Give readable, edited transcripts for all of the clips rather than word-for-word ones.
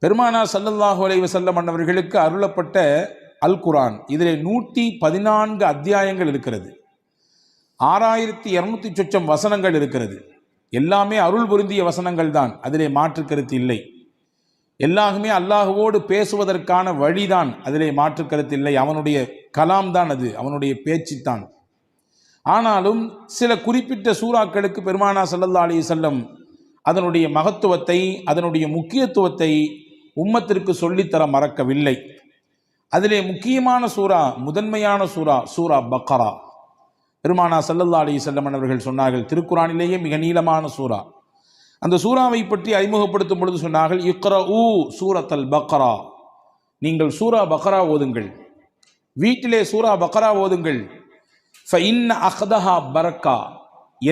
பெருமானார் ஸல்லல்லாஹு அலைஹி வஸல்லம் அவர்களுக்கு அருளப்பட்ட அல் குர்ஆன் இதிலே 114 அத்தியாயங்கள் இருக்கிறது. 6200 சொச்சம் வசனங்கள் இருக்கிறது. எல்லாமே அருள் பொருந்திய வசனங்கள் தான், அதிலே மாற்று கருத்து இல்லை. எல்லாருமே அல்லாஹுவோடு பேசுவதற்கான வழிதான், அதிலே மாற்று கருத்து இல்லை. அவனுடைய கலாம் தான், அது அவனுடைய பேச்சு தான். ஆனாலும் சில குறிப்பிட்ட சூறாக்களுக்கு பெருமானார் ஸல்லல்லாஹு அலைஹி வஸல்லம் அதனுடைய மகத்துவத்தை, அதனுடைய முக்கியத்துவத்தை உம்மத்திற்கு சொல்லித்தர மறக்கவில்லை. அதிலே முக்கியமான சூரா, முதன்மையான சூரா சூரா பக்ரா. பெருமானார் ஸல்லல்லாஹு அலைஹி வஸல்லம் அவர்கள் சொன்னார்கள், திருக்குரானிலேயே மிக நீளமான சூரா. அந்த சூறாவை பற்றி அறிமுகப்படுத்தும் பொழுது சொன்னார்கள், இக்ரஊ சூரத்தல் பக்ரா, நீங்கள் சூரா பக்ரா ஓதுங்கள், வீட்டிலே சூரா பக்ரா ஓதுங்கள். ஃபஇன்ன அஹ்தஹா பரக்கா,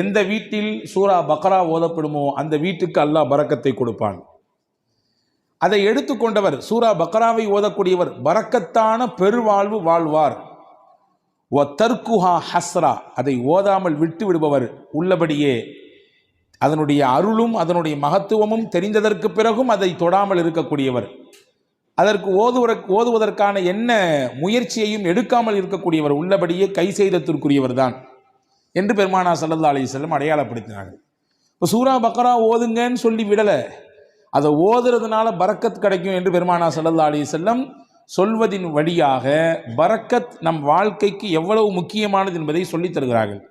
எந்த வீட்டில் சூரா பக்ரா ஓதப்படுமோ அந்த வீட்டுக்கு அல்லாஹ் பரக்கத்தை கொடுப்பான். அதை எடுத்துக்கொண்டவர், சூரா பக்ராவை ஓதக்கூடியவர் பரக்கத்தான பெருவாழ்வு வாழ்வார். வ தர்குஹா ஹஸ்ரா, அதை ஓதாமல் விட்டு விடுபவர் உள்ளபடியே அதனுடைய அருளும் அதனுடைய மகத்துவமும் தெரிந்ததற்கு பிறகும் அதை தொடாமல் இருக்கக்கூடியவர், அதற்கு ஓதுவதற்கான என்ன முயற்சியையும் எடுக்காமல் இருக்கக்கூடியவர் உள்ளபடியே கை செய்தத்திற்குரியவர் தான் என்று பெருமானார் ஸல்லல்லாஹு அலைஹி வஸல்லம் அடையாளப்படுத்தினார்கள். இப்போ சூரா பக்ரா ஓதுங்கன்னு சொல்லி விடலை, அதை ஓதுறதுனால பரக்கத் கிடைக்கும் என்று பெருமானார் ஸல்லல்லாஹு அலைஹி வஸல்லம் சொல்வதின் வழியாக பரக்கத் நம் வாழ்க்கைக்கு எவ்வளவு முக்கியமானது என்பதை சொல்லித் தருகிறார்கள்.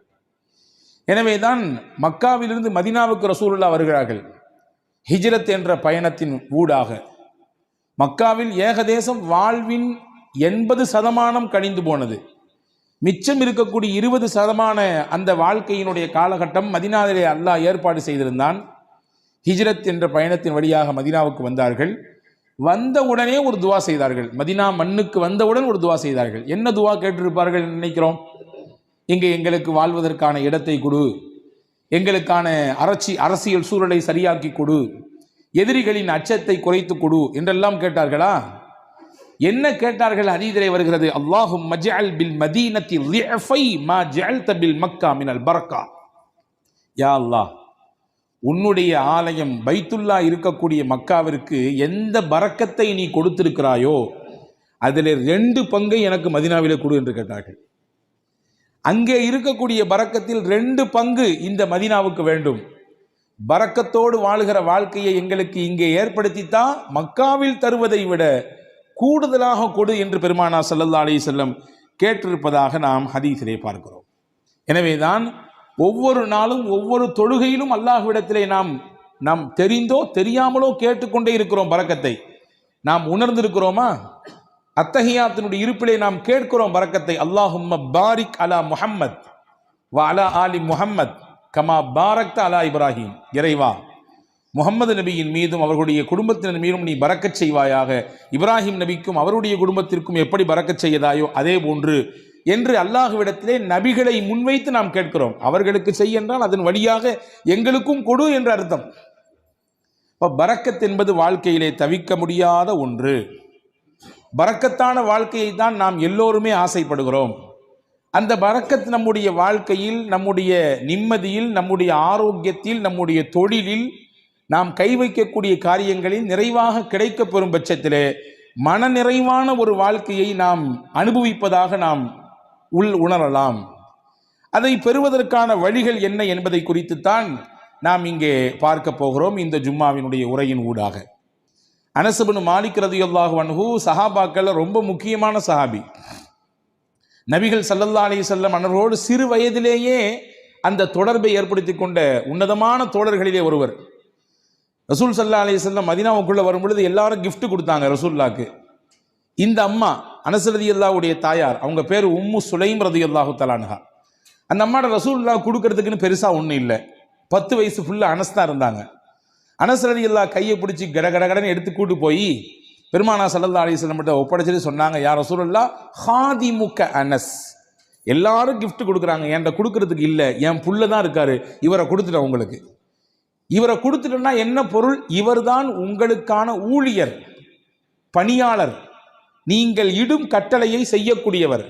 எனவே தான் மக்காவிலிருந்து மதீனாவுக்கு ரசூலுல்லாஹ் வருகிறார்கள். ஹிஜ்ரத் என்ற பயணத்தின் ஊடாக மக்காவில் ஏகதேசம் வாழ்வின் 80% கழிந்து போனது. மிச்சம் இருக்கக்கூடிய 20% அந்த வாழ்க்கையினுடைய காலகட்டம் மதீனாவிலே அல்லாஹ் ஏற்பாடு செய்திருந்தான். ஹிஜ்ரத் என்ற பயணத்தின் வழியாக மதீனாவுக்கு வந்தார்கள். வந்த உடனே ஒரு துவா செய்தார்கள். மதீனா மண்ணுக்கு வந்தவுடன் ஒரு துவா செய்தார்கள். என்ன துவா கேட்டிருப்பார்கள் நினைக்கிறோம்? இங்கே எங்களுக்கு வாழ்வதற்கான இடத்தை கொடு, எங்களுக்கான அரசியல் சூழலை சரியாக்கி கொடு, எதிரிகளின் அச்சத்தை குறைத்து கொடு என்றெல்லாம் கேட்டார்களா? என்ன கேட்டார்கள்? ஹதீஸிலே வருகிறது, அல்லாஹும்ம ஜஅல் பில் மதீனத்தி லிஃபை மா ஜஅல்த பில் மக்கா மினல் பரக்கா. யா அல்லாஹ், உன்னுடைய ஆலயம் பைத்துல்லா இருக்கக்கூடிய மக்காவிற்கு எந்த பரக்கத்தை நீ கொடுத்திருக்கிறாயோ அதில் 2 பங்கை எனக்கு மதீனாவிலே கொடு என்று கேட்டார்கள். அங்கே இருக்கக்கூடிய பரக்கத்தில் 2 பங்கு இந்த மதீனாவுக்கு வேண்டும். பரக்கத்தோடு வாழுகிற வாழ்க்கையை எங்களுக்கு இங்கே ஏற்படுத்தித்தான் மக்காவில் தருவதை விட கூடுதலாக கொடு என்று பெருமானார் ஸல்லல்லாஹு அலைஹி வஸல்லம் கேட்டிருப்பதாக நாம் ஹதீஸிலே பார்க்கிறோம். எனவேதான் ஒவ்வொரு நாளும் ஒவ்வொரு தொழுகையிலும் அல்லாஹ்விடத்திலே நாம் தெரிந்தோ தெரியாமலோ கேட்டுக்கொண்டே இருக்கிறோம் பரக்கத்தை. நாம் உணர்ந்திருக்கிறோமா? அத்தஹியாத்தினுடைய இருப்பிலே நாம் கேட்கிறோம் பரக்கத்தை. அல்லாஹும்ம பாரிக் அலா முஹம்மத் வ அலா ஆலி முஹம்மத் கமா பாரக்த அலா இப்ராஹிம். இறைவா, முஹம்மது நபியின் மீதும் அவர்களுடைய குடும்பத்தினர் மீதும் நீ பரக்கச் செய்வாயாக, இப்ராஹிம் நபிக்கும் அவருடைய குடும்பத்திற்கும் எப்படி பரக்கச் செய்யதாயோ அதே போன்று என்று அல்லாஹ்விடத்திலே நபிகளை முன்வைத்து நாம் கேட்கிறோம். அவர்களுக்கு செய் என்றால் அதன் வழியாக எங்களுக்கும் கொடு என்ற அர்த்தம். இப்போ பரக்கத் என்பது வாழ்க்கையிலே தவிர்க்க முடியாத ஒன்று. பரக்கத்தான வாழ்க்கையை தான் நாம் எல்லோருமே ஆசைப்படுகிறோம். அந்த பரக்கத் நம்முடைய வாழ்க்கையில், நம்முடைய நிம்மதியில், நம்முடைய ஆரோக்கியத்தில், நம்முடைய தொழிலில், நாம் கை வைக்கக்கூடிய காரியங்களில் நிறைவாக கிடைக்கப் பெறும் பட்சத்திலே மன நிறைவான ஒரு வாழ்க்கையை நாம் அனுபவிப்பதாக நாம் உணரலாம். அதை பெறுவதற்கான வழிகள் என்ன என்பதை குறித்துத்தான் நாம் இங்கே பார்க்க போகிறோம் இந்த ஜும்மாவினுடைய உரையின் ஊடாக. அனஸ் இப்னு மாலிக் ரலியல்லாஹு அன்ஹு சஹாபாக்கள் ரொம்ப முக்கியமான சஹாபி. நபிகள் ஸல்லல்லாஹு அலைஹி வஸல்லம் அவர்களோடு சிறு வயதிலேயே அந்த தொடர்பை ஏற்படுத்தி கொண்ட உன்னதமான தோழர்களிலே ஒருவர். ரசூல் ஸல்லல்லாஹு அலைஹி வஸல்லம் மதீனாவுக்குள்ள வரும்பொழுது எல்லாரும் கிஃப்ட் கொடுத்தாங்க ரசூலுல்லாஹ்க்கு. இந்த அம்மா அனஸ் ரலியல்லாஹுடைய தாயார், அவங்க பேர் உம்மு சுலைம் ரலியல்லாஹு தஆலா அன்ஹா. அந்த அம்மாட ரசூலுல்லாஹ் கொடுக்கறதுக்குன்னு பெருசா ஒன்றும் இல்லை. 10 வயசு ஃபுல்லாக அனஸ் தான் இருந்தாங்க. அனஸ் ரலியல்லாஹு கையை பிடிச்சி கடகடன்னு எடுத்து கூட்டு போய் பெருமானார் ஸல்லல்லாஹு அலைஹி வஸல்லம் கிட்ட ஒப்படைச்சிட்டு சொன்னாங்க, யா ரசூலுல்லாஹ் ஹாதிமுக அனஸ், எல்லாரும் கிஃப்ட் கொடுக்குறாங்க, என்கிட்ட கொடுக்கறதுக்கு இல்லை, என் புள்ள தான் இருக்காரு, இவரை கொடுத்துட்டேன் உங்களுக்கு. இவரை கொடுத்துட்டேன்னா என்ன பொருள்? இவர்தான் உங்களுக்கான ஊழியர், பணியாளர், நீங்கள் இடும் கட்டளையை செய்யக்கூடியவர்.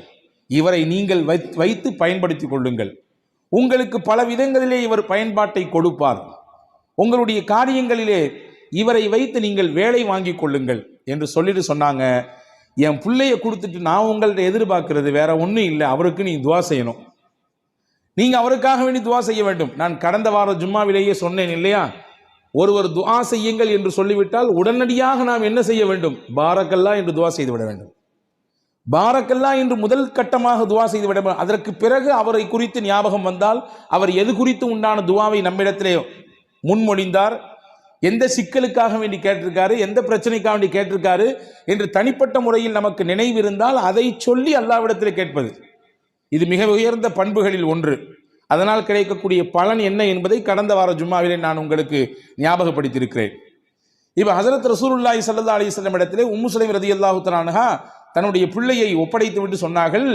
இவரை நீங்கள் வைத்து பயன்படுத்திக் கொள்ளுங்கள். உங்களுக்கு பல விதங்களிலே இவர் பயன்பாட்டை கொடுப்பார். உங்களுடைய காரியங்களிலே இவரை வைத்து நீங்கள் வேலை வாங்கி கொள்ளுங்கள் என்று சொல்லிட்டு சொன்னாங்க, என் பிள்ளைய கொடுத்துட்டு நான் உங்கள்கிட்ட எதிர்பார்க்கிறது வேற ஒன்றும் இல்லை, அவருக்கு நீ துவா செய்யணும், நீங்க அவருக்காக வேண்டி துவா செய்ய வேண்டும். நான் கடந்த வார ஜும்மாவிலேயே சொன்னேன் இல்லையா, ஒருவர் துவா செய்யுங்கள் என்று சொல்லிவிட்டால் உடனடியாக நாம் என்ன செய்ய வேண்டும்? பாரக்கல்லா என்று துவா செய்து விட வேண்டும். பாரக்கல்லா என்று முதல் கட்டமாக துவா செய்து விட வேண்டும். அதற்கு பிறகு அவரை குறித்து ஞாபகம் வந்தால், அவர் எது குறித்து உண்டான துவாவை நம்மிடத்திலே முன்மொழிந்தார், எந்த சிக்கலுக்காக வேண்டி கேட்டிருக்காரு, எந்த பிரச்சனைக்காக வேண்டி கேட்டிருக்காரு என்று தனிப்பட்ட முறையில் நமக்கு நினைவு இருந்தால் அதை சொல்லி அல்லாஹ்விடத்தில் கேட்பது, இது மிக உயர்ந்த பண்புகளில் ஒன்று. அதனால் கிடைக்கக்கூடிய பலன் என்ன என்பதை கடந்த வார ஜும்மாவிலே நான் உங்களுக்கு ஞாபகப்படுத்தியிருக்கிறேன். இப்போ ஹஸரத் ரசூலுல்லாஹி ஸல்லல்லாஹு அலைஹி வஸல்லம் இடத்திலே உம்மு சுலைம் ரலியல்லாஹு தஆலா அன்ஹா தன்னுடைய பிள்ளையை ஒப்படைத்து விட்டு சொன்னார்கள்,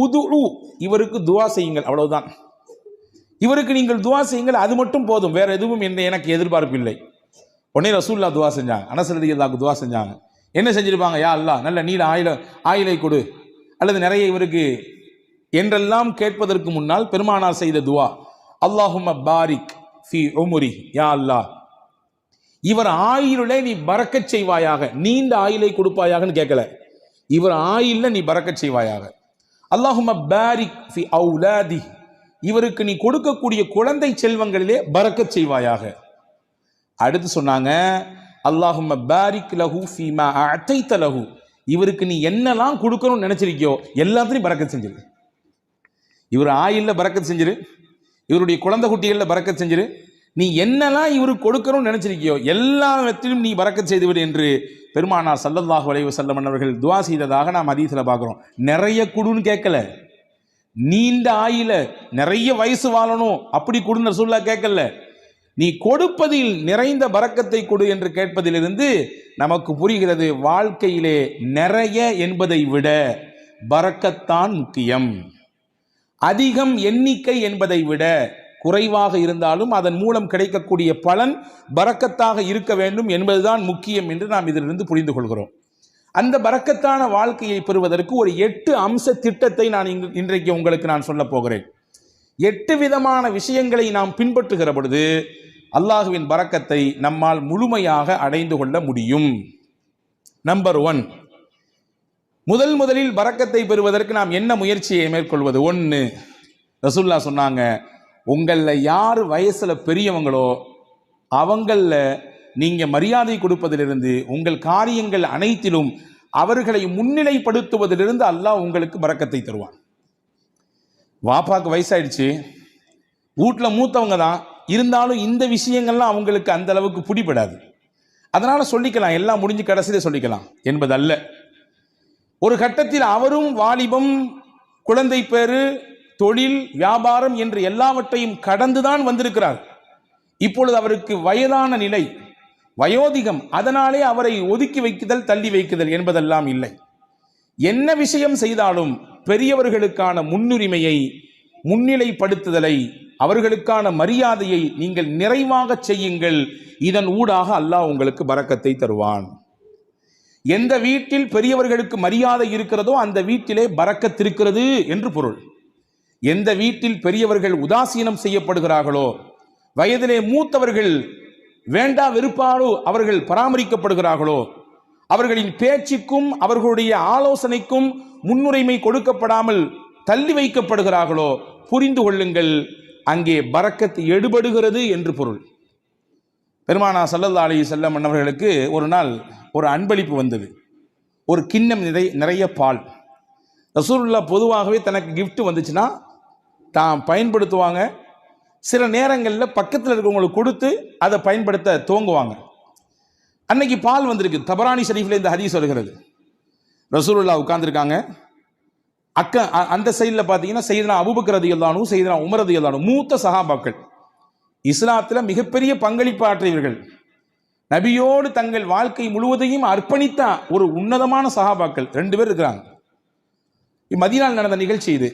உதுஉ, இவருக்கு துவா செய்யுங்கள், அவ்வளவுதான், இவருக்கு நீங்கள் துவா செய்யுங்கள், அது மட்டும் போதும், வேற எதுவும் எனக்கு எதிர்பார்ப்பு இல்லை. உடனே ரசூலுல்லாஹ் துவா செஞ்சாங்க, அனஸ் ரலியல்லாஹு துவா செஞ்சாங்க. என்ன செஞ்சிருப்பாங்க? யா அல்லாஹ் நல்ல நீல ஆயிலை கொடு, அல்லது நிறைய இவருக்கு என்றெல்லாம் கேட்பதற்கு முன்னால் பெருமானார் செய்த துவா, அல்லாஹும்ம பாரிக் ஃபீ உம்ரி, யா அல்லாஹ் இவர் ஆயிலே நீ பரக்கத் செய்வாயாக, நீண்ட ஆயிலை கொடுப்பாயாகன்னு கேட்கல, இவர் ஆயில்ல நீ பரக்கத் செய்வாயாக. அல்லாஹும்ம பாரிக் ஃபீ அவுலாதி, இவருக்கு நீ கொடுக்கக்கூடிய குழந்தை செல்வங்களிலே பரக்கத் செய்வாயாக. அடுத்து சொன்னாங்க, அல்லாஹும்ம பாரிக் லஹு ஃபீமா அதைத லஹு, இவருக்கு நீ என்னெல்லாம் கொடுக்கணும்னு நினைச்சிருக்கியோ எல்லாத்தையும் பரக்கத் செஞ்சிரு. இவர் ஆயில்ல பரக்கத் செஞ்சிரு, இவருடைய குழந்தை குட்டிகளில் பரக்கத் செஞ்சிரு, நீ என்னெல்லாம் இவருக்கு கொடுக்கணும்னு நினைச்சிருக்கியோ எல்லாத்திலும் நீ பரக்கத் செய்துவிடு என்று பெருமானார் ஸல்லல்லாஹு அலைஹி வஸல்லம் அவர்கள் துஆ செய்ததாக நாம் ஹதீஸில் பார்க்குறோம். நிறைய குடுன்னு கேட்கல, நீண்ட ஆயில நிறைய வயசு வாழணும் அப்படி கொடுன்னு ரசூலுல்லாஹ் கேட்கல, நீ கொடுப்பதில் நிறைந்த பரக்கத்தை கொடு என்று கேட்பதிலிருந்து நமக்கு புரிகிறது, வாழ்க்கையிலே நிறைய என்பதை விட பரக்கத்தான் முக்கியம். அதிகம் எண்ணிக்கை என்பதை விட குறைவாக இருந்தாலும் அதன் மூலம் கிடைக்கக்கூடிய பலன் பரக்கத்தாக இருக்க வேண்டும் என்பதுதான் முக்கியம் என்று நாம் இதிலிருந்து புரிந்து கொள்கிறோம். அந்த பரக்கத்தான வாழ்க்கையை பெறுவதற்கு ஒரு 8 அம்ச திட்டத்தை நான் இன்றைக்கு உங்களுக்கு நான் சொல்ல போகிறேன். 8 விதமான விஷயங்களை நாம் பின்பற்றுகிற பொழுது அல்லாஹுவின் பரக்கத்தை நம்மால் முழுமையாக அடைந்து கொள்ள முடியும். நம்பர் 1, முதலில் பரக்கத்தை பெறுவதற்கு நாம் என்ன முயற்சியை மேற்கொள்வது? 1, ரசூலுல்லாஹ் சொன்னாங்க, உங்களில் யார் வயசுல பெரியவங்களோ அவங்களில் நீங்க மரியாதை கொடுப்பதிலிருந்து உங்கள் காரியங்கள் அனைத்திலும் அவர்களை முன்னிலைப்படுத்துவதிலிருந்து அல்லாஹ் உங்களுக்கு பரக்கத்தை தருவான். வாப்பாக்கு வயசாயிடுச்சு, வீட்டில் மூத்தவங்க தான் இருந்தாலும் இந்த விஷயங்கள்லாம் அவங்களுக்கு அந்த அளவுக்கு பிடிபடாது, அதனால சொல்லிக்கலாம், எல்லாம் முடிஞ்சு கடைசியில சொல்லிக்கலாம் என்பதல்ல. ஒரு கட்டத்தில் அவரும் வாலிபம், குழந்தை பேரு, தொழில், வியாபாரம் என்று எல்லாவற்றையும் கடந்துதான் வந்திருக்கிறார். இப்பொழுது அவருக்கு வயதான நிலை, வயோதிகம், அதனாலே அவரை ஒதுக்கி வைக்குதல், தள்ளி வைக்குதல் என்பதெல்லாம் இல்லை. என்ன விஷயம் செய்தாலும் பெரியவர்களுக்கான முன்னுரிமையை, முன்னிலைப்படுத்துதலை, அவர்களுக்கான மரியாதையை நீங்கள் நிறைவாக செய்யுங்கள். இதன் ஊடாக அல்லாஹ் உங்களுக்கு பரக்கத்தை தருவான். எந்த வீட்டில் பெரியவர்களுக்கு மரியாதை இருக்கிறதோ அந்த வீட்டிலே பரக்கத் இருக்கிறது என்று பொருள். எந்த வீட்டில் பெரியவர்கள் உதாசீனம் செய்யப்படுகிறார்களோ, வயதிலே மூத்தவர்கள் வேண்டா வெறுப்பாலோ அவர்கள் பராமரிக்கப்படுகிறார்களோ, அவர்களின் பேச்சுக்கும் அவர்களுடைய ஆலோசனைக்கும் முன்னுரிமை கொடுக்கப்படாமல் தள்ளி வைக்கப்படுகிறார்களோ, புரிந்து கொள்ளுங்கள், அங்கே பரக்கத் எடுபடுகிறது என்று பொருள். பெருமானார் ஸல்லல்லாஹு அலைஹி வஸல்லம் அவர்களுக்கு ஒரு நாள் ஒரு அன்பளிப்பு வந்தது. ஒரு கிண்ணம் நிறைய பால். ரசூலுல்லாஹ் பொதுவாகவே தனக்கு கிஃப்ட் வந்துச்சுன்னா தான் பயன்படுத்துவாங்க. சில நேரங்களில் பக்கத்தில் இருக்கவங்களுக்கு கொடுத்து அதை பயன்படுத்த துவங்குவாங்க. அன்னைக்கு பால் வந்திருக்கு. தபரானி ஷரீஃபில் இந்த ஹதீஸ் வருகிறது. ரசூலுல்லாஹ் உட்கார்ந்துருக்காங்க. அந்த சைடில் பார்த்தீங்கன்னா சையதுனா அபூபக்கர் ரலியல்லாஹு அன்ஹு, சையதுனா உமர் ரலியல்லாஹு அன்ஹு, மூத்த சஹாபாக்கள், இஸ்லாத்தில் மிகப்பெரிய பங்களிப்பு ஆற்றியவர்கள், நபியோடு தங்கள் வாழ்க்கை முழுவதையும் அர்ப்பணித்த ஒரு உன்னதமான சஹாபாக்கள் 2 பேர் இருக்கிறாங்க. மதீனாவில் நடந்த நிகழ்ச்சி இது.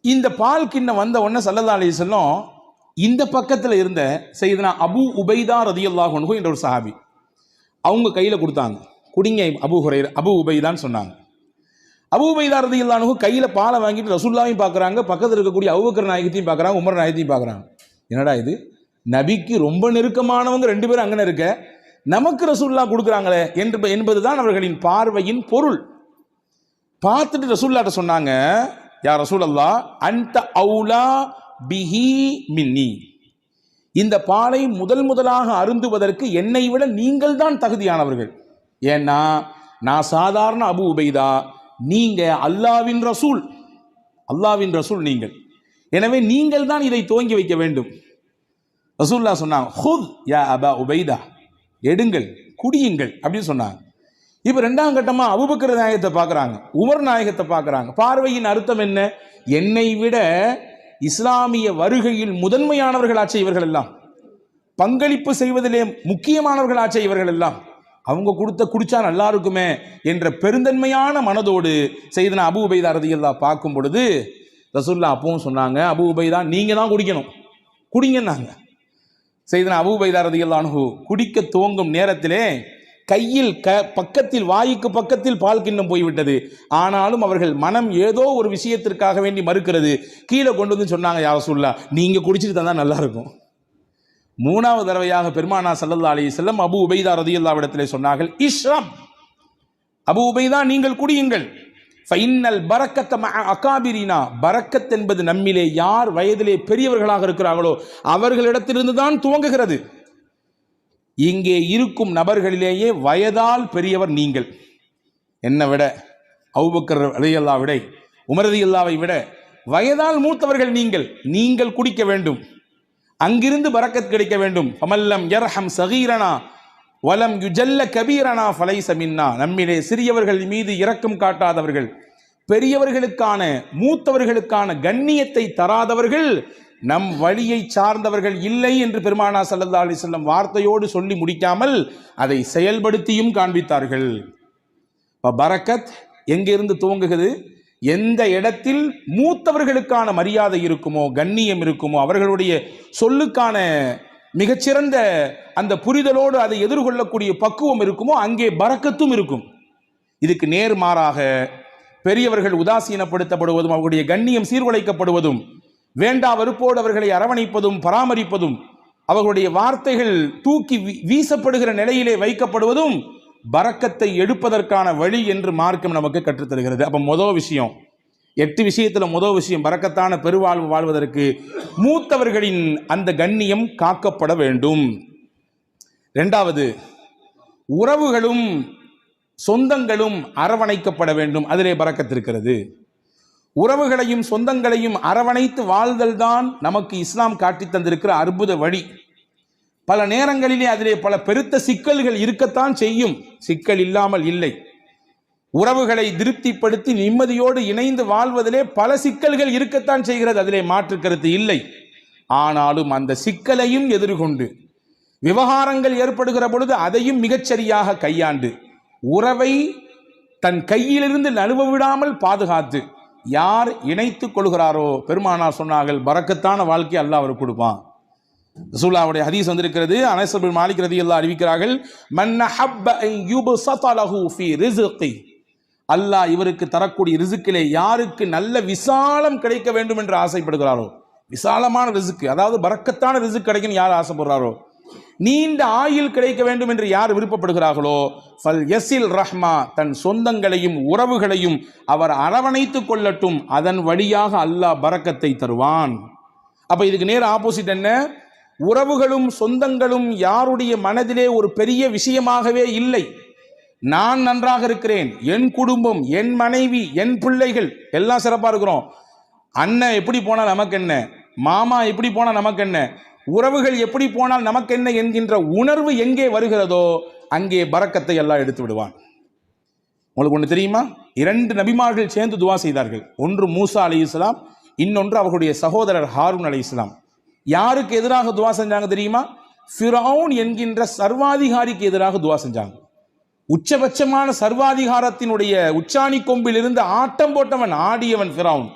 இந்த பால் கிண்ணம் வந்த உடனே ஸல்லல்லாஹு அலைஹி வஸல்லம் இந்த பக்கத்தில் இருந்த சையதுனா அபூ உபைதா ரலியல்லாஹு அன்ஹு என்ற ஒரு சஹாபி, அவங்க கையில் கொடுத்தாங்க. குடிங்க அபூ உபைதான்னு சொன்னாங்க. அபூ உபைதா ரலியல்லாஹு அன்ஹு கையில் பாலை வாங்கிட்டு ரசூலுல்லாஹையும் பார்க்குறாங்க, பக்கத்தில் இருக்கக்கூடிய அபூபக்கர் நாயகத்தையும் பார்க்குறாங்க, உமர் நாயகத்தையும் பார்க்குறாங்க. என்னடா இது, நபிக்கு ரொம்ப நெருக்கமானவங்க 2 பேரும் அங்கே இருக்க, நமக்கு ரசூலுல்லாஹ் கொடுக்குறாங்களே என்பதுதான் அவர்களின் பார்வையின் பொருள். பார்த்துட்டு ரசூலுல்லாஹ் சொன்னாங்க, யா ரசூலல்லாஹ் அன்த அவுலா பிஹி மின்னி, இந்த பாலை முதலாக அருந்துவதற்கு என்னை விட நீங்கள் தான் தகுதியானவர்கள். ஏன்னா நான் சாதாரண அபு உபைதா, நீங்க அல்லாஹ்வின் ரசூல், அல்லாஹ்வின் ரசூல் நீங்கள். எனவே நீங்கள் தான் இதை துவங்கி வைக்க வேண்டும். ரசூலுல்லாஹ் சொன்னாங்க, ஹுத் யா அபா உபைதா, எடுங்கள், குடியுங்கள் அப்படின்னு சொன்னாங்க. இப்போ 2ஆம் கட்டமா அபூபக்கர் நாயகத்தை பார்க்குறாங்க, உமர் நாயகத்தை பார்க்குறாங்க. பார்வையின் அர்த்தம் என்ன? என்னை விட இஸ்லாமிய வருகையில் முதன்மையானவர்களாச்சே இவர்கள் எல்லாம், பங்களிப்பு செய்வதிலே முக்கியமானவர்களாச்சே இவர்கள் எல்லாம், அவங்க குடிச்சா நல்லா இருக்குமே என்ற பெருந்தன்மையான மனதோடு செய்தனா அபூ உபைதா ரலியல்லாஹு பார்க்கும் பொழுது ரசூலுல்லாஹ் அப்பவும் சொன்னாங்க, அபூ உபைதா நீங்க தான் குடிக்கணும், குடிங்கன்னாங்க. செய்தனா அபூ உபைதா ரலியல்லாஹு அன்ஹு குடிக்க துவங்கும் நேரத்திலே கையில் பக்கத்தில், வாய்க்கு பக்கத்தில் பால் கிண்ணம் போய்விட்டது. ஆனாலும் அவர்கள் மனம் ஏதோ ஒரு விஷயத்திற்காக வேண்டி மறுக்கிறது. கீழே கொண்டு வந்து சொன்னாங்க, யா ரசூலுல்லாஹ் நீங்க குடிச்சிட்டு தந்தா நல்லா இருக்கும். 3வது தடவையாக பெருமானார் ஸல்லல்லாஹு அலைஹி வஸல்லம் அபூ உபைதா ரலியல்லாஹு இடத்திலே சொன்னார்கள், இஷ்ரப், அபூ உபைதா நீங்கள் குடியுங்கள். ஃபைன்னல் பரக்கத்த மஅ அகாபிரினா, பரக்கத் என்பது நம்மிலே யார் வயதிலே பெரியவர்களாக இருக்கிறார்களோ அவர்களிடத்திலிருந்து தான் துவங்குகிறது. இங்கே இருக்கும் நபர்களிலேயே வயதால் பெரியவர் நீங்கள், என்னை விட, அபூபக்கர் ரலியல்லாஹு விட, உமர் ரலியல்லாஹை விட வயதால் மூத்தவர்கள் நீங்கள். நீங்கள் குடிக்க வேண்டும், அங்கிருந்து பரக்கத் கிடைக்க வேண்டும். ஃபமல்லம் யர்ஹம் சகீரனா வலம் யுஜல்ல கபீரனா ஃபலைஸ மின்னா, நம்மிலே சிறியவர்கள் மீது இரக்கம் காட்டாதவர்கள், பெரியவர்களுக்கான மூத்தவர்களுக்கான கண்ணியத்தை தராதவர்கள் நம் வழியை சார்ந்தவர்கள் இல்லை என்று பெருமானார் ஸல்லல்லாஹு அலைஹி வஸல்லம் வார்த்தையோடு சொல்லி முடிக்காமல் அதை செயல்படுத்தியும் காண்பித்தார்கள். பரக்கத் எங்கிருந்து துவங்குகிறது? எந்த இடத்தில் மூத்தவர்களுக்கான மரியாதை இருக்குமோ, கண்ணியம் இருக்குமோ, அவர்களுடைய சொல்லுக்கான மிகச்சிறந்த அந்த புரிதலோடு அதை எதிர்கொள்ளக்கூடிய பக்குவம் இருக்குமோ, அங்கே பரக்கத்தும் இருக்கும். இதுக்கு நேர்மாறாக பெரியவர்கள் உதாசீனப்படுத்தப்படுவதும், அவர்களுடைய கண்ணியம் சீர்குலைக்கப்படுவதும், வேண்டா வெறுப்போடு அவர்களை அரவணைப்பதும் பராமரிப்பதும், அவர்களுடைய வார்த்தைகள் தூக்கி வீசப்படுகிற நிலையிலே வைக்கப்படுவதும் பரக்கத்தை எடுப்பதற்கான வழி என்று மார்க்கம் நமக்கு கற்றுத்தருகிறது. அப்ப முதல் விஷயம், 8 விஷயத்துல முதல் விஷயம், பரக்கத்தான பெருவாழ்வு வாழ்வதற்கு மூத்தவர்களின் அந்த கண்ணியம் காக்கப்பட வேண்டும். 2வது, உறவுகளும் சொந்தங்களும் அரவணைக்கப்பட வேண்டும், அதிலே பரக்கத் இருக்கிறது. உறவுகளையும் சொந்தங்களையும் அரவணைத்து வாழ்தல் தான் நமக்கு இஸ்லாம் காட்டி தந்திருக்கிற அற்புத வழி. பல நேரங்களிலே அதிலே பல பெருத்த சிக்கல்கள் இருக்கத்தான் செய்யும், சிக்கல் இல்லாமல் இல்லை. உறவுகளை திருப்திப்படுத்தி நிம்மதியோடு இணைந்து வாழ்வதிலே பல சிக்கல்கள் இருக்கத்தான் செய்கிறது, அதிலே மாற்று கருத்து இல்லை. ஆனாலும் அந்த சிக்கலையும் எதிர்கொண்டு விவகாரங்கள் ஏற்படுகிற பொழுது அதையும் மிகச்சரியாக கையாண்டு உறவை தன் கையிலிருந்து நழுவ விடாமல் பாதுகாத்து யார் இணைத்துக் கொள்கிறாரோ, பெருமானார் சொன்னார்கள், பரக்கத்தான வாழ்க்கை அல்லாஹ் அவருக்கு கொடுப்பான். ரசூலுல்லாஹ்வுடைய ஹதீஸ் வந்திருக்கிறது. அனஸ் பின் மாலிக் ரலியல்லாஹு அறிவிக்கிறார்கள், மன் ஹப்ப அன் யுபஸத லஹு ஃபீ ரிஸ்கி, அல்லாஹ் இவருக்கு தரக்கூடிய ரிஸ்கிலே யாருக்கு நல்ல விசாலம் கிடைக்க வேண்டும் என்று ஆசைப்படுகிறாரோ, விசாலமான ரிஸ்க், அதாவது பரக்கத்தான ரிஸ்க் கிடைக்கும் யார் ஆசைப்படுறாரோ, நீண்ட ஆயுள் கிடைக்க வேண்டும் என்று யார் விருப்பப்படுகிறார்களோ, ஃபல் யஸில் ரஹ்மா, தன் சொந்தங்களையும் உறவுகளையும் அவர் அரவணைத்துக் கொள்ளட்டும், அதன் வழியாக அல்லாஹ் பரக்கத்தை தருவான். அப்ப இதுக்கு நேர் ஆப்போசிட் என்ன? உறவுகளும் சொந்தங்களும் யாருடைய மனதிலே ஒரு பெரிய விஷயமாகவே இல்லை. நான் நன்றாக இருக்கிறேன், என் குடும்பம், என் மனைவி, என் பிள்ளைகள் எல்லாம் சிறப்பாக இருக்கிறோம், அண்ணன் எப்படி போனால் நமக்கு என்ன, மாமா எப்படி போனால் நமக்கு என்ன, உறவுகள் எப்படி போனால் நமக்கு என்ன என்கின்ற உணர்வு எங்கே வருகிறதோ அங்கே பரக்கத்தை எல்லாம் எடுத்து விடுவான். உங்களுக்கு ஒன்று தெரியுமா? 2 நபிமார்கள் சேர்ந்து துவா செய்தார்கள். ஒன்று மூசா அலைஹிஸ்ஸலாம், இன்னொன்று அவர்களுடைய சகோதரர் ஹாரூன் அலைஹிஸ்ஸலாம். யாருக்கு எதிராக துவா செஞ்சாங்க தெரியுமா? ஃபிரௌன் என்கின்ற சர்வாதிகாரிக்கு எதிராக துவா செஞ்சாங்க. உச்சபட்சமான சர்வாதிகாரத்தினுடைய உச்சாணி கொம்பில் இருந்து ஆட்டம் போட்டவன், ஆடியவன் ஃபிரௌன்.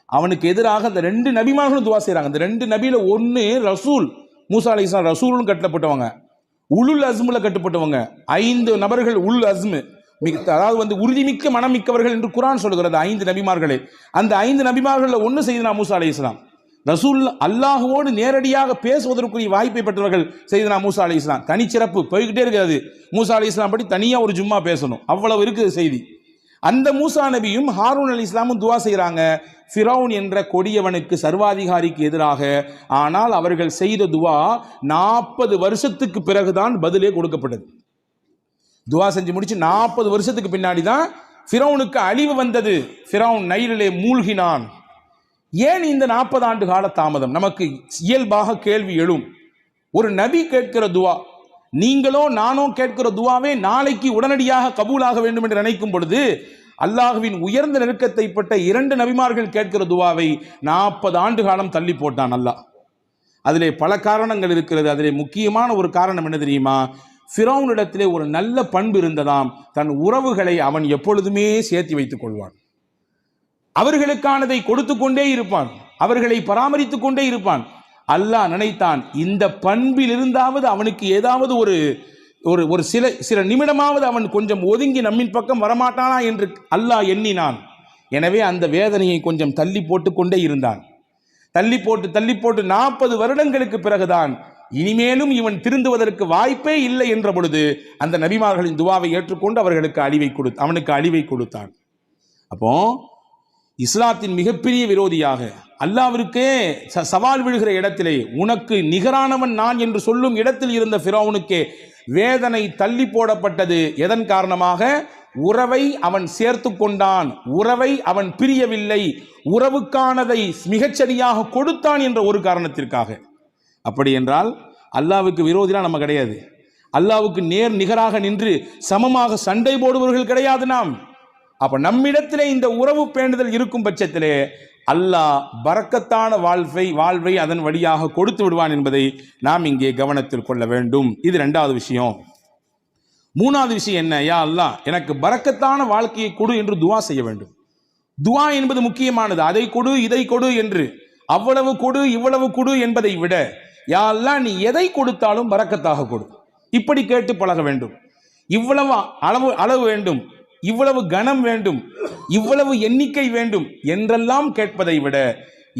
அவனுக்கு எதிராக அந்த 2 நபிமார்களும் துவா செய்கிறாங்க. அந்த 2 நபியில ஒன்று ரசூல், மூசா அலைஹிஸ்ஸலாம் ரசூலும் கட்டப்பட்டவங்க, உலுல் அஸ்முல கட்டுப்பட்டவங்க. 5 நபர்கள் உல் அஸ்மு, அதாவது உறுதிமிக்க மனமிக்கவர்கள் என்று குர்ஆன் சொல்கிறது 5 நபிமார்களே. அந்த 5 நபிமார்கள் ஒன்று செய்தனா மூசா அலைஹிஸ்ஸலாம். ரசூல் அல்லாஹுவோடு நேரடியாக பேசுவதற்குரிய வாய்ப்பை பெற்றவர்கள் செய்தனா மூசா அலைஹிஸ்ஸலாம். தனிச்சிறப்பு போய்கிட்டே இருக்கிறது. மூசா அலைஹிஸ்ஸலாம் பற்றி தனியாக ஒரு ஜும்மா பேசணும், அவ்வளவு இருக்குது செய்தி. அந்த மூசா நபியும் ஹாரூன் அலைஹிஸ்ஸலாமும் துவா செய்கிறாங்க ஃபிரௌன் என்ற கொடியவனுக்கு, சர்வாதிகாரிக்கு எதிராக. ஆனால் அவர்கள் செய்த துவா 40 வருஷத்துக்கு பிறகுதான் பதிலே கொடுக்கப்பட்டது. துவா செஞ்சு முடிச்சு 40 வருஷத்துக்கு பின்னாடி தான் ஃபிரௌனுக்கு அழிவு வந்தது. ஃபிரௌன் நைலிலே மூழ்கினான். ஏன் இந்த 40 ஆண்டு கால தாமதம்? நமக்கு இயல்பாக கேள்வி எழும். ஒரு நபி கேட்கிற துவா, நீங்களோ நானோ கேட்கிற துவாவே நாளைக்கு உடனடியாக கபூலாக வேண்டும் என்று நினைக்கும் பொழுது, அல்லாஹ்வின் உயர்ந்த நெருக்கத்தை பட்ட 2 நபிமார்கள் கேட்கிற துவாவை 40 ஆண்டு காலம் தள்ளி போட்டான் அல்லாஹ். அதிலே பல காரணங்கள் இருக்கிறது. அதிலே முக்கியமான ஒரு காரணம் என்ன தெரியுமா? ஃபிரௌனிடத்திலே ஒரு நல்ல பண்பு இருந்ததாம். தன் உறவுகளை அவன் எப்பொழுதுமே சேர்த்து வைத்துக் கொள்வான். அவர்களுக்கானதை கொடுத்து கொண்டே இருப்பான், அவர்களை பராமரித்துக் கொண்டே இருப்பான். அல்லாஹ் நினைத்தான், இந்த பண்பில் இருந்தாவது அவனுக்கு ஏதாவது ஒரு சில நிமிடமாவது அவன் கொஞ்சம் ஒதுங்கி நம்மின் பக்கம் வரமாட்டானா என்று அல்லாஹ் எண்ணினான். எனவே அந்த வேதனையை கொஞ்சம் தள்ளி போட்டு கொண்டே இருந்தான். தள்ளி போட்டு 40 வருடங்களுக்கு பிறகுதான் இனிமேலும் இவன் திருந்துவதற்கு வாய்ப்பே இல்லை என்ற பொழுது அந்த நபிமார்களின் துவாவை ஏற்றுக்கொண்டு அவனுக்கு அழிவை கொடுத்தான். அப்போ இஸ்லாத்தின் மிகப்பெரிய விரோதியாக, அல்லாஹ்விற்கே சவால் விழுகிற இடத்திலே, உனக்கு நிகரானவன் நான் என்று சொல்லும் இடத்தில் இருந்த ஃபிரௌனுக்கே வேதனை தள்ளி போடப்பட்டது. எதன் காரணமாக? உறவை அவன் சேர்த்து கொண்டான், உறவை அவன் பிரியவில்லை, உறவுக்கானதை மிகச்சரியாக கொடுத்தான் என்ற ஒரு காரணத்திற்காக. அப்படி என்றால் அல்லாஹ்வுக்கு விரோதிலாம் நம்ம கிடையாது. அல்லாஹ்வுக்கு நேர் நிகராக நின்று சமமாக சண்டை போடுபவர்கள் கிடையாது நாம். அப்ப நம்மிடத்திலே இந்த உறவு பேணுதல் இருக்கும் பட்சத்திலே அல்லாஹ் பரக்கத்தான வாழ்வை அதன் வழியாக கொடுத்து விடுவான் என்பதை நாம் இங்கே கவனத்தில் கொள்ள வேண்டும். இது 2வது விஷயம். 3வது விஷயம் என்ன? யா அல்லாஹ், எனக்கு பரக்கத்தான வாழ்க்கையை கொடு என்று துவா செய்ய வேண்டும். துவா என்பது முக்கியமானது. அதை கொடு, இதை கொடு என்று, அவ்வளவு கொடு இவ்வளவு கொடு என்பதை விட, யா அல்லாஹ் நீ எதை கொடுத்தாலும் பரக்கத்தாக கொடு, இப்படி கேட்டு பழக வேண்டும். இவ்வளவு அளவு வேண்டும், இவ்வளவு கனம் வேண்டும், இவ்வளவு எண்ணிக்கை வேண்டும் என்றெல்லாம் கேட்பதை விட,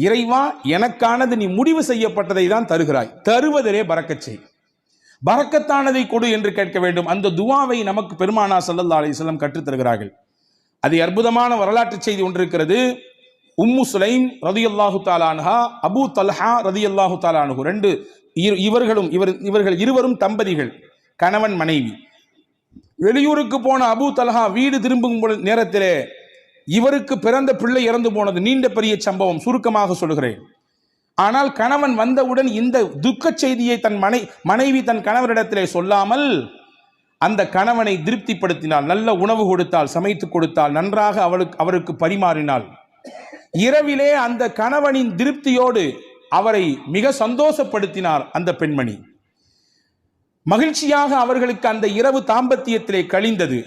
இறைவா எனக்கானது நீ முடிவு செய்யப்பட்டதை தான் தருகிறாய், தருவதிலே பரக்கச் செய், பரக்கத்தானதை கொடு என்று கேட்க வேண்டும். அந்த துவாவை நமக்கு பெருமானார் ஸல்லல்லாஹு அலைஹி வஸல்லம் கற்றுத் தருகிறார்கள். அது அற்புதமான வரலாற்று செய்தி ஒன்று இருக்கிறது. உம்மு சுலைம் ரதியல்லாஹு தஆலா அன்ஹா, அபூ தல்ஹா ரதியல்லாஹு தஆலா அன்ஹு, இவர்கள் இருவரும் தம்பதிகள், கணவன் மனைவி. வெளியூருக்கு போன அபூ தல்ஹா வீடு திரும்பும் நேரத்திலே இவருக்கு பிறந்த பிள்ளை இறந்து போனது. நீண்ட பெரிய சம்பவம், சுருக்கமாக சொல்கிறேன். ஆனால் கணவன் வந்தவுடன் இந்த துக்க செய்தியை தன் மனைவி தன் கணவரிடத்திலே சொல்லாமல் அந்த கணவனை திருப்திப்படுத்தினாள். நல்ல உணவு கொடுத்தாள், சமைத்து கொடுத்தாள், நன்றாக அவருக்கு பரிமாறினாள். இரவிலே அந்த கணவனின் திருப்தியோடு அவரை மிக சந்தோஷப்படுத்தினார் அந்த பெண்மணி. மகிழ்ச்சியாக அவர்களுக்கு அந்த இரவு தாம்பத்தியத்திலே கழிந்தது.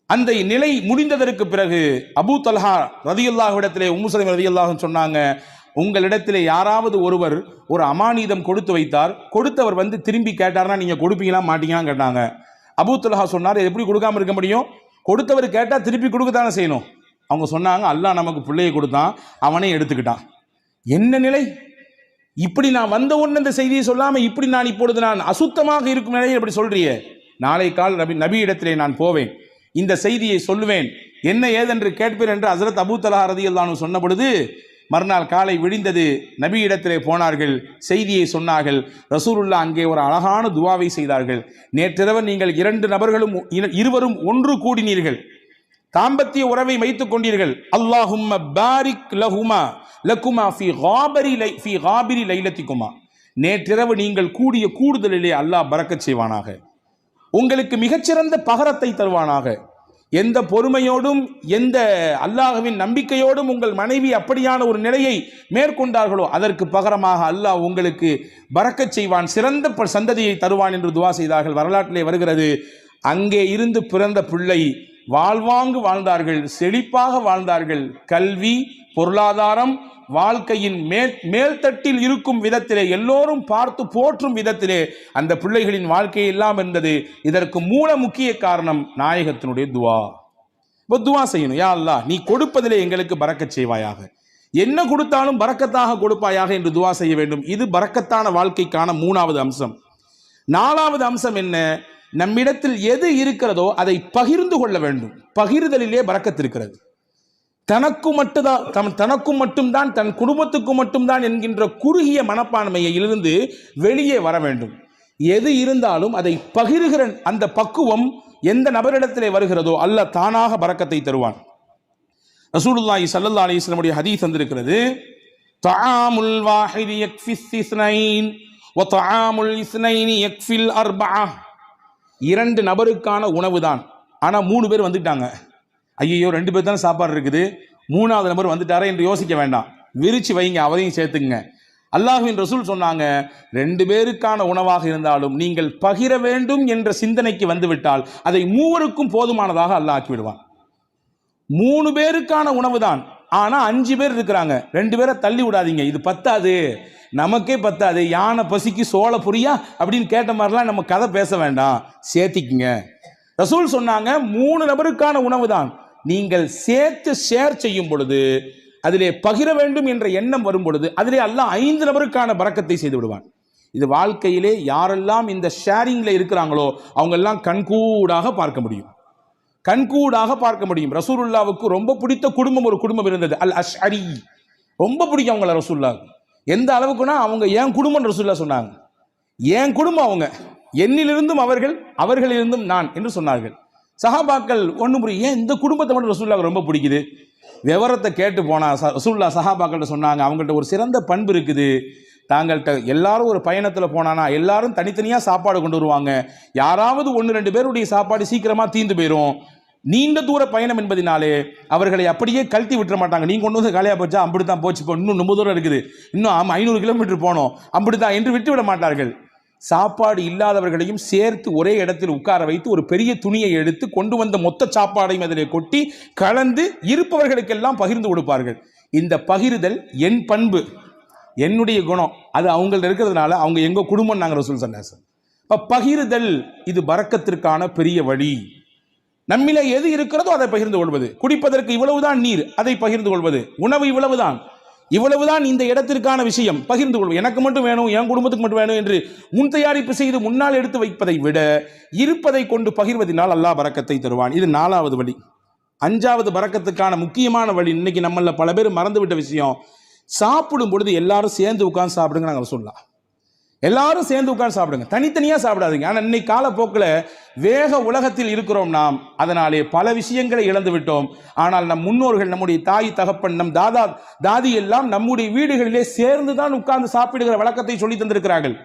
அந்த நிலை முடிந்ததற்கு பிறகு அபூ தல்ஹா ரதியல்லாஹு இடத்திலே உம்மு சுலைம் ரதியல்லாஹு சொன்னாங்க, உங்களிடத்திலே யாராவது ஒருவர் ஒரு அமானிதம் கொடுத்து வைத்தார், கொடுத்தவர் வந்து திரும்பி கேட்டார்னா நீங்க கொடுப்பீங்களா மாட்டீங்களான்னு கேட்டாங்க. அபூ தல்ஹா சொன்னார், எப்படி கொடுக்காம இருக்க முடியும், கொடுத்தவர் கேட்டா திருப்பி கொடுக்கத்தானே செய்யணும். அவங்க சொன்னாங்க, அல்லாஹ் நமக்கு பிள்ளையை கொடுத்தான், அவனே எடுத்துக்கிட்டான். என்ன நிலை! இப்படி நான் வந்த உடனே இந்த செய்தியை சொல்லாம இப்படி நான் இப்பொழுது நான் அசுத்தமாக இருக்கும் நிலையில் இப்படி சொல்றியே, நாளை கால் நபி இடத்திலே நான் போவேன், இந்த செய்தியை சொல்லுவேன், என்ன ஏதென்று கேட்பேன் என்று ஹஸரத் அபூ தல்ஹா ரலியல்லாஹு அன்ஹு சொன்ன பொழுது மறுநாள் காலை விடிந்தது. நபி இடத்திலே போனார்கள், செய்தியை சொன்னார்கள். ரசூலுல்லாஹ் அங்கே ஒரு அழகான துவாவை செய்தார்கள். நேற்றிரவு நீங்கள் இருவரும் ஒன்று கூடினீர்கள், தாம்பத்திய உறவை வைத்துக் கொண்டீர்கள். அல்லாஹும்ம பாரிக் லகுமா ஃபீ காபிரி லைலத்திகுமா, நேற்றிரவு நீங்கள் கூடிய கூடுதலிலே அல்லாஹ் பரக்கத் செய்வானாக, உங்களுக்கு மிகச்சிறந்த பகரத்தை தருவானாக. எந்த பொறுமையோடும் எந்த அல்லாஹ்வின் நம்பிக்கையோடும் உங்கள் மனைவி அப்படியான ஒரு நிலையை மேற்கொண்டார்களோ அதற்கு பகரமாக அல்லாஹ் உங்களுக்கு பரக்கச் செய்வான், சிறந்த சந்ததியை தருவான் என்று துவா செய்தார்கள். வரலாற்றிலே வருகிறது, அங்கே இருந்து பிறந்த பிள்ளை வாழ்வாங்கு வாழ்ந்தார்கள், செழிப்பாக வாழ்ந்தார்கள். கல்வி, பொருளாதாரம், வாழ்க்கையின் மேல்தட்டில் இருக்கும் விதத்திலே, எல்லோரும் பார்த்து போற்றும் விதத்திலே அந்த பிள்ளைகளின் வாழ்க்கை எல்லாம் இருந்தது. இதற்கு மூல முக்கிய காரணம் நாயகத்தினுடைய துவா. துவா செய்யணும், யா அல்லாஹ் நீ கொடுப்பதிலே எங்களுக்கு பரக்கச் செய்வாயாக, என்ன கொடுத்தாலும் பரக்கத்தாக கொடுப்பாயாக என்று துவா செய்ய வேண்டும். இது பரக்கத்தான வாழ்க்கைக்கான 3வது அம்சம். 4வது அம்சம் என்ன? நம்மிடத்தில் எது இருக்கிறதோ அதை பகிர்ந்து கொள்ள வேண்டும். பகிர்தலிலே பரக்கத்து இருக்கிறது. தனக்கும் மட்டும்தான் தன் குடும்பத்துக்கு மட்டும்தான் என்கின்ற குறுகிய மனப்பான்மையிலிருந்து வெளியே வர வேண்டும். எது இருந்தாலும் அதை பகிர்கிற அந்த பக்குவம் எந்த நபரிடத்திலே வருகிறதோ அல்லாஹ் தானாக பரக்கத்தை தருவான். ரசூலுல்லாஹி ஸல்லல்லாஹு அலைஹி வஸல்லம் உடைய ஹதீஸ் வந்திருக்கிறது, தஆமுல் வாஹிதி யக்ஃபிஸ் இஸ்னைன் வ தஆமுல் இஸ்னைனி யக்ஃபில் அர்பஅ. 2 நபருக்கான உணவு தான், ஆனா 3 பேர் வந்துட்டாங்க. ஐயோ 2 பேர் தானே சாப்பாடு இருக்குது, 3வது நபர் வந்துட்டாரே என்று யோசிக்க வேண்டாம், விரிச்சு வைங்க, அவரையும் சேர்த்துங்க. அல்லாஹ்வின் ரசூல் சொன்னாங்க, 2 பேருக்கான உணவாக இருந்தாலும் நீங்கள் பகிர வேண்டும் என்ற சிந்தனைக்கு வந்துவிட்டால் அதை 3க்கும் போதுமானதாக அல்லாஹ் ஆக்கி விடுவான். 3 பேருக்கான உணவு தான், ஆனா 5 பேர் இருக்கிறாங்க, 2 பேரை தள்ளி விடாதீங்க, இது பத்தாது, நமக்கே பத்தாது, யானை பசிக்கு சோள புரியா அப்படின்னு கேட்ட மாதிரிலாம் நம்ம கதை பேச வேண்டாம், சேர்த்திக்குங்க. ரசூல் சொன்னாங்க 3 நபருக்கான உணவு தான், நீங்கள் சேர்த்து ஷேர் செய்யும் பொழுது, அதிலே பகிர வேண்டும் என்ற எண்ணம் வரும் பொழுது அதிலே அல்லாஹ் 5 நபருக்கான பரக்கத்தை செய்து விடுவான். இது வாழ்க்கையிலே யாரெல்லாம் இந்த ஷேரிங்ல இருக்கிறாங்களோ அவங்க எல்லாம் கண்கூடாக பார்க்க முடியும், கண்கூடாக பார்க்க முடியும். ரசூலுல்லாவுக்கு ரொம்ப பிடித்த குடும்பம் ஒரு குடும்பம் இருந்தது, அல் அஷ்அரி. ரொம்ப பிடிக்கும் அவங்கள ரசூலுல்லாவுக்கு. எந்த அளவுக்குன்னா அவங்க என் குடும்பம் ரசூலுல்லாஹ் சொன்னாங்க. என் குடும்பம் அவங்க, என்னிலிருந்தும் அவர்கள், அவர்களிலிருந்தும் நான் என்று சொன்னார்கள். சஹாபாக்கள் ஒன்று புரியும், ஏன் இந்த குடும்பத்தை மட்டும் ரசூலுல்லாஹ்க்கு ரொம்ப பிடிக்குது? விவரத்தை கேட்டு போனா ரசூலுல்லாஹ் சஹாபாக்கள்கிட்ட சொன்னாங்க, அவங்கள்ட்ட ஒரு சிறந்த பண்பு இருக்குது. தாங்கள்கிட்ட எல்லாரும் ஒரு பயணத்தில் போனானா எல்லாரும் தனித்தனியாக சாப்பாடு கொண்டு வருவாங்க. யாராவது 1-2 பேருடைய சாப்பாடு சீக்கிரமாக தீர்ந்து போயிடும். நீண்ட தூர பயணம் என்பதினாலே அவர்களை அப்படியே கழட்டி விட்டுற மாட்டாங்க. நீங்க கொண்டு வந்து காலியாக போச்சா, அப்படித்தான் போச்சு, இப்போ இன்னும் ரொம்ப தூரம் இருக்குது, இன்னும் 500 கிலோமீட்டர் போனோம், அப்படித்தான் என்று விட்டு விட மாட்டார்கள். சாப்பாடு இல்லாதவர்களையும் சேர்த்து ஒரே இடத்தில் உட்கார வைத்து ஒரு பெரிய துணியை எடுத்து கொண்டு வந்த மொத்த சாப்பாடையும் அதிலே கொட்டி கலந்து இருப்பவர்களுக்கெல்லாம் பகிர்ந்து கொடுப்பார்கள். இந்த பகிர்தல் என் பண்பு, என்னுடைய குணம், அது அவங்கள்ட்ட இருக்கிறதுனால அவங்க எங்க குடும்பம் நாங்கள் ரசூல் ஸல்லல்லாஹு அலைஹி வஸல்லம். பகிர்தல் இது பரக்கத்திற்கான பெரிய வழி. நம்மிலே எது இருக்கிறதோ அதை பகிர்ந்து கொள்வது. குடிப்பதற்கு இவ்வளவுதான் நீர், அதை பகிர்ந்து கொள்வது. உணவு இவ்வளவுதான் இந்த இடத்திற்கான விஷயம், பகிர்ந்து கொள்வது. எனக்கு மட்டும் வேணும், என் குடும்பத்துக்கு மட்டும் வேணும் என்று முன் தயாரிப்பு செய்து முன்னால் எடுத்து வைப்பதை விட இருப்பதை கொண்டு பகிர்வதனால் அல்லாஹ் பரக்கத்தை தருவான். இது 4வது வழி. 5வது பரக்கத்துக்கான முக்கியமான வழி, இன்னைக்கு நம்மள பல பேர் மறந்துவிட்ட விஷயம், சாப்பிடும் பொழுது எல்லாரும் சேர்ந்து உட்கார்ந்து சாப்பிடுங்க. நாங்கள் சொல்லலாம், எல்லாரும் சேர்ந்து உட்கார்ந்து சாப்பிடுங்க, தனித்தனியா சாப்பிடாதீங்க. ஆனால் இன்னைக்கு காலப்போக்கில் வேக உலகத்தில் இருக்கிறோம் நாம், அதனாலே பல விஷயங்களை இழந்து விட்டோம். ஆனால் நம் முன்னோர்கள், நம்முடைய தாய் தகப்பன், நம் தாதி எல்லாம் நம்முடைய வீடுகளிலே சேர்ந்து தான் உட்கார்ந்து சாப்பிடுகிற வழக்கத்தை சொல்லி தந்திருக்கிறார்கள்.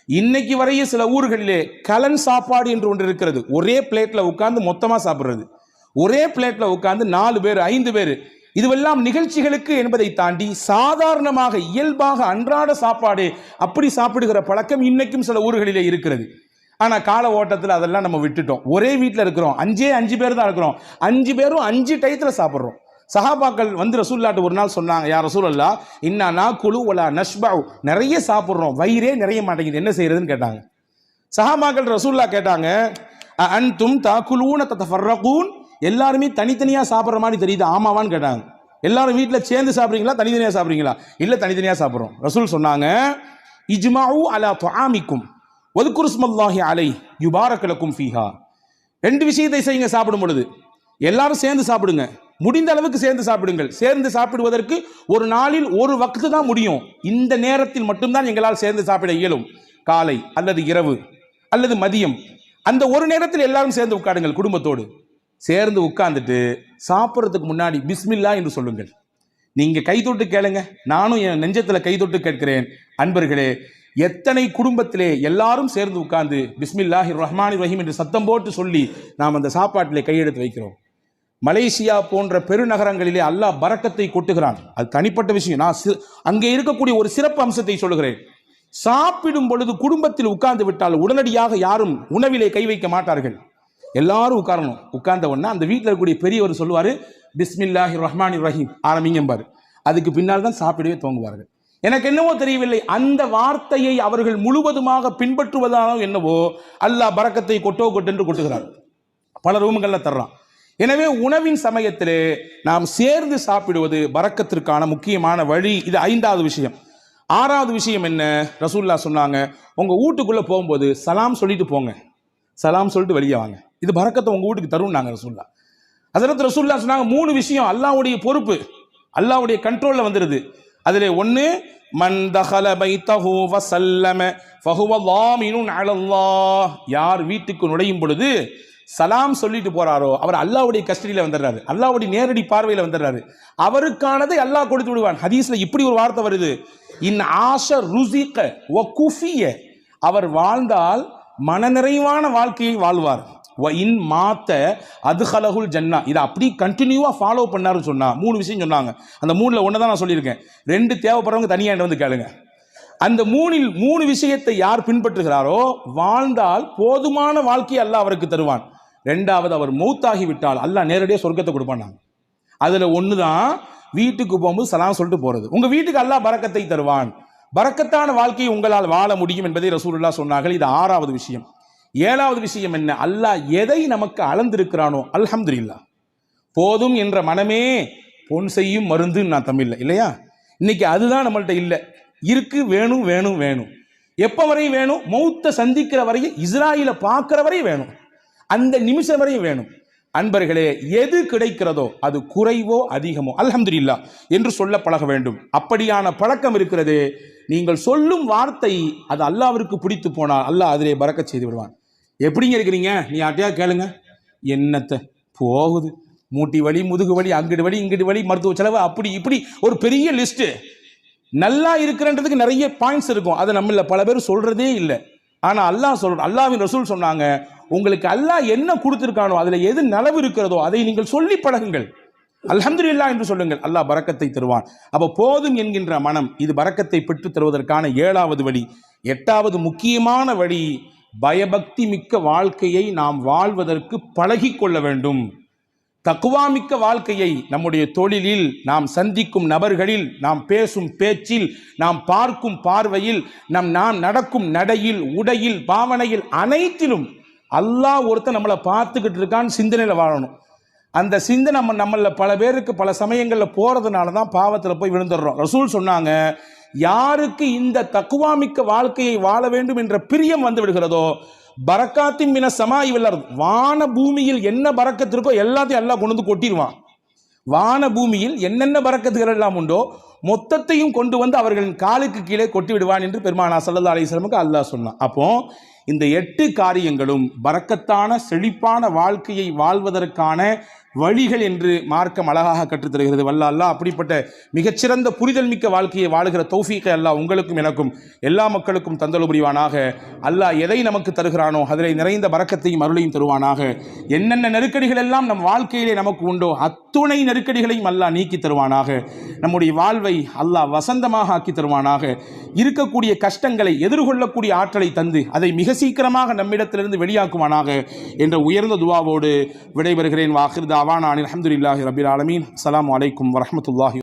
இன்னைக்கு வரையும் சில ஊர்களிலே கலன் சாப்பாடு என்று ஒன்று இருக்கிறது. ஒரே பிளேட்ல உட்கார்ந்து மொத்தமா சாப்பிடுறது, ஒரே பிளேட்ல உட்கார்ந்து 4 பேர் 5 பேர், இதுவெல்லாம் நிகழ்ச்சிகளுக்கு என்பதை தாண்டி சாதாரணமாக இயல்பாக அன்றாட சாப்பாடு அப்படி சாப்பிடுகிற பழக்கம் இன்னைக்கும் சில ஊர்களிலே இருக்கிறது. ஆனா கால ஓட்டத்தில் அதெல்லாம் நம்ம விட்டுட்டோம். ஒரே வீட்டில் இருக்கிறோம், 5 பேர் தான் இருக்கிறோம், 5 பேரும் 5 டயத்துல சாப்பிட்றோம். சஹாபாக்கள் வந்து ரசூலுல்லாஹ்ட்ட ஒரு நாள் சொன்னாங்க, யா ரசூலல்லாஹ் இன்னா நாக்குலு வலா நஷ்பஉ, நிறைய சாப்பிட்றோம், வயிறே நிறைய மாட்டேங்குது, என்ன செய்யறதுன்னு கேட்டாங்க. சஹாபாக்கள் ரசூலுல்லாஹ் கேட்டாங்க, அன்தும் தாக்குலூன ததஃபர்ரகூன், எல்லாருமே தனித்தனியா சாப்பிட்ற மாதிரி தெரியுது, ஆமாவான்னு கேட்டாங்க. எல்லாரும் வீட்டில் சேர்ந்து சாப்பிட்றீங்களா, தனித்தனியா சாப்பிட்றீங்களா? இல்லை, தனித்தனியா சாப்பிட்றோம். ரசூல் சொன்னாங்க, இஜ்மாஉ அலா துஆமிக்கும் வذ்குரு ஸ்மல்லாஹி அலைஹி யுபாரக லக்கும் ஃபீஹா. 2 விஷயத்தை செய்யுங்க சாப்பிடும் பொழுது. எல்லாரும் சேர்ந்து சாப்பிடுங்க, முடிந்த அளவுக்கு சேர்ந்து சாப்பிடுங்கள். சேர்ந்து சாப்பிடுவதற்கு ஒரு நாளில் ஒரு வக்து தான் முடியும், இந்த நேரத்தில் மட்டும்தான் எங்களால் சேர்ந்து சாப்பிட இயலும். காலை அல்லது இரவு அல்லது மதியம், அந்த ஒரு நேரத்தில் எல்லாரும் சேர்ந்து உட்காருங்கள். குடும்பத்தோடு சேர்ந்து உட்கார்ந்துட்டு சாப்பிட்றதுக்கு முன்னாடி பிஸ்மில்லா என்று சொல்லுங்கள். நீங்க கை தொட்டு கேளுங்க, நானும் என் நெஞ்சத்துல கை தொட்டு கேட்கிறேன். அன்பர்களே, எத்தனை குடும்பத்திலே எல்லாரும் சேர்ந்து உட்கார்ந்து பிஸ்மில்லாஹிர் ரஹ்மானிர் ரஹீம் என்று சத்தம் போட்டு சொல்லி நாம் அந்த சாப்பாட்டிலே கையெடுத்து வைக்கிறோம். மலேசியா போன்ற பெருநகரங்களிலே அல்லாஹ் பரக்கத்தை கொட்டுகிறான், அது தனிப்பட்ட விஷயம். நான் அங்கே இருக்கக்கூடிய ஒரு சிறப்பு அம்சத்தை சொல்லுகிறேன். சாப்பிடும் பொழுது குடும்பத்தில் உட்கார்ந்து விட்டால் உடனடியாக யாரும் உணவிலே கை வைக்க மாட்டார்கள். எல்லாரும் உட்காரணும். உட்கார்ந்த உடனே அந்த வீட்டில் இருக்கக்கூடிய பெரியவர் சொல்லுவாரு, பிஸ்மில்லாஹிர் ரஹ்மானிர் ரஹீம் ஆரம்பிங்கம்பாரு. அதுக்கு பின்னால் தான் சாப்பிடவே துவங்குவார்கள். எனக்கு என்னவோ தெரியவில்லை, அந்த வார்த்தையை அவர்கள் முழுவதுமாக பின்பற்றுவதானோ என்னவோ அல்லாஹ் பரக்கத்தை கொட்டென்று கொட்டுகிறார். பல ரூம்களில் தர்றான். எனவே உணவின் சமயத்திலே நாம் சேர்ந்து சாப்பிடுவது பரக்கத்திற்கான முக்கியமான வழி. இது 5வது விஷயம். 6வது விஷயம் என்ன? ரசூலுல்லாஹ் சொன்னாங்க, உங்க வீட்டுக்குள்ள போகும்போது சலாம் சொல்லிட்டு போங்க, சலாம் சொல்லிட்டு வெளியே வாங்க. இது பரக்கத்தை உங்க வீட்டுக்கு தரும்னாங்க ரசூலுல்லாஹ். ஹஸரத் ரசூலுல்லாஹ் சொன்னாங்க 3 விஷயம் அல்லாஹ்வுடைய பொறுப்பு, அல்லாஹ்வுடைய கண்ட்ரோல்ல வந்துருது. அதிலே 1, மன் தஹல பைத்தஹு வஸல்லம ஃபஹுவ லாமினுன் அலல்லாஹ். யார் வீட்டுக்கு நுழையும் பொழுது சலாம் சொல்லிட்டு போறாரோ அவர் அல்லாஹ்வுடைய கஸ்டடியில வந்துடுறாரு, அல்லாஹ்வுடைய நேரடி பார்வையில வந்துடுறாரு. அவருக்கானதை அல்லாஹ் கொடுத்து விடுவான். ஹதீஸ்ல இப்படி ஒரு வார்த்தை வருது, இன் ஆஷ ருஸிக வ குஃபிய. அவர் வாழ்ந்தால் மனநிறைவான வாழ்க்கையை வாழ்வார். வ இன் மாத்த அதுஹலகுல் ஜன்னா. இதை அப்படி கண்டினியூவா ஃபாலோ பண்ணாருன்னு சொன்னா 3 விஷயம் சொன்னாங்க. அந்த 3ல ஒன்று தான் நான் சொல்லியிருக்கேன். 2 தேவைப்படுறவங்க தனியாக என்ன வந்து கேளுங்க. அந்த 3ல் 3 விஷயத்தை யார் பின்பற்றுகிறாரோ வாழ்ந்தால் போதுமான வாழ்க்கையை அல்லாஹ் அவருக்கு தருவான். 2வது, அவர் மௌத்தாகி விட்டால் அல்லாஹ் நேரடியாக சொர்க்கத்தை கொடுப்பான். அதுல 1 தான் வீட்டுக்கு போகும்போது சலாம் சொல்லிட்டு போறது. உங்க வீட்டுக்கு அல்லாஹ் பரக்கத்தை தருவான், பரக்கத்தான வாழ்க்கையை உங்களால் வாழ முடியும் என்பதை ரசூலுல்லாஹ் சொன்னார்கள். இது 6வது விஷயம். 7வது விஷயம் என்ன? அல்லாஹ் எதை நமக்கு அளந்திருக்கிறானோ அல்ஹம்துலில்லாஹ். போதும் என்ற மனமே பொன் செய்யும் மருந்து நான் தமிழ்ல இல்லையா? இன்னைக்கு அதுதான் நம்மள்ட்ட இல்லை. இருக்கு, வேணும் வேணும் வேணும். எப்ப வரை வேணும்? மௌத்தை சந்திக்கிற வரையும், இஸ்ராயில பார்க்கிற வரையும் வேணும், அந்த நிமிஷம் வரையும் வேணும். அன்பர்களே, எது கிடைக்கிறதோ அது குறைவோ அதிகமோ அல்ஹம்துலில்லாஹ் என்று சொல்ல பழக வேண்டும். அப்படியான பழக்கம் இருக்கிறது. நீங்கள் சொல்லும் வார்த்தை அது அல்லாஹ்விற்கு பிடித்து போனால் அல்லாஹ் அதிலே பரக்கத் செய்து விடுவான். எப்படிங்க இருக்கிறீங்க? நீ யார்ட்டையா கேளுங்க, என்னத்தை போகுது, மூட்டி வலி, முதுகு வலி, அங்கிட்டு வலி, இங்கிட்டு வலி, மருத்துவ செலவு, அப்படி இப்படி ஒரு பெரிய லிஸ்ட். நல்லா இருக்கிறன்றதுக்கு நிறைய பாயிண்ட்ஸ் இருக்கும், அதை நம்மள பல பேர் சொல்றதே இல்லை. ஆனா அல்லாஹ்வின் ரசூல் சொன்னாங்க, உங்களுக்கு அல்லாஹ் என்ன கொடுத்திருக்கானோ அதுல எது நலவு இருக்கிறதோ அதை நீங்கள் சொல்லி பழகுங்கள், அல்ஹம்துலில்லாஹ் என்று சொல்லுங்கள், அல்லாஹ் பரக்கத்தை தருவான். அப்ப போதும் என்கின்ற மனம் இது பரக்கத்தை பெற்று தருவதற்கான 7வது வழி. 8வது முக்கியமான வழி, பயபக்தி மிக்க வாழ்க்கையை நாம் வாழ்வதற்கு பழகி கொள்ள வேண்டும். தக்வா மிக்க வாழ்க்கையை நம்முடைய தொழிலில், நாம் சந்திக்கும் நபர்களில், நாம் பேசும் பேச்சில், நாம் பார்க்கும் பார்வையில், நாம் நடக்கும் நடையில், உடையில், பாவனையில், அனைத்திலும் அல்லாஹ் ஒருத்தன் நம்மளை பார்த்துக்கிட்டு இருக்கான்னு சிந்தனையில வாழணும். அந்த சிந்தனை நம்மள பல பேருக்கு பல சமயங்களில் போறதுனால தான் பாவத்தில் போய் விழுந்துடுறோம். ரசூல் சொன்னாங்க, யாருக்கு இந்த தக்வா மிக்க வாழ்க்கையை வாழ வேண்டும் என்ற பிரியம் வந்து விடுகிறதோ, பரக்காத்தின் மின சமாஇ வல் அர்த், வான பூமியில் என்ன பரக்கத்து இருக்கோ எல்லாத்தையும் அல்லாஹ் கொண்டு வந்து கொட்டிடுவான். வான பூமியில் என்னென்ன பரக்கத்துகள் எல்லாம் உண்டோ மொத்தத்தையும் கொண்டு வந்து அவர்களின் காலுக்கு கீழே கொட்டி விடுவான் என்று பெருமானார் ஸல்லல்லாஹு அலைஹி வஸல்லம் அல்லாஹ் சொன்னான். அப்போ இந்த 8 காரியங்களும் பரக்கத்தான செழிப்பான வாழ்க்கையை வாழ்வதற்கான வழிகள் என்று மார்க்கம் அழகாக கற்றுத்தருகிறது. வல்ல அல்லாஹ் அப்படிப்பட்ட மிகச்சிறந்த புரிதல் மிக்க வாழ்க்கையை வாழுகிற தௌஃபீக்கை அல்லாஹ் உங்களுக்கும் எனக்கும் எல்லா மக்களுக்கும் தந்தல் புரிவானாக. அல்லாஹ் எதை நமக்கு தருகிறானோ அதில் நிறைந்த பரக்கத்தையும் அருளையும் தருவானாக. என்னென்ன நெருக்கடிகள் எல்லாம் நம் வாழ்க்கையிலே நமக்கு உண்டோ அத்துணை நெருக்கடிகளையும் அல்லாஹ் நீக்கி தருவானாக. நம்முடைய வாழ்வை அல்லாஹ் வசந்தமாக ஆக்கி தருவானாக. இருக்கக்கூடிய கஷ்டங்களை எதிர்கொள்ளக்கூடிய ஆற்றலை தந்து அதை மிக சீக்கிரமாக நம்மிடத்திலிருந்து வெளியாக்குவானாக என்ற உயர்ந்த துஆவோடு விடைபெறுகிறேன். வாஹிர் தாவானா அல்ஹம்துலில்லாஹி ரப்பில் ஆலமீன். அஸ்ஸலாமு அலைக்கும் வரஹ்மத்துல்லாஹி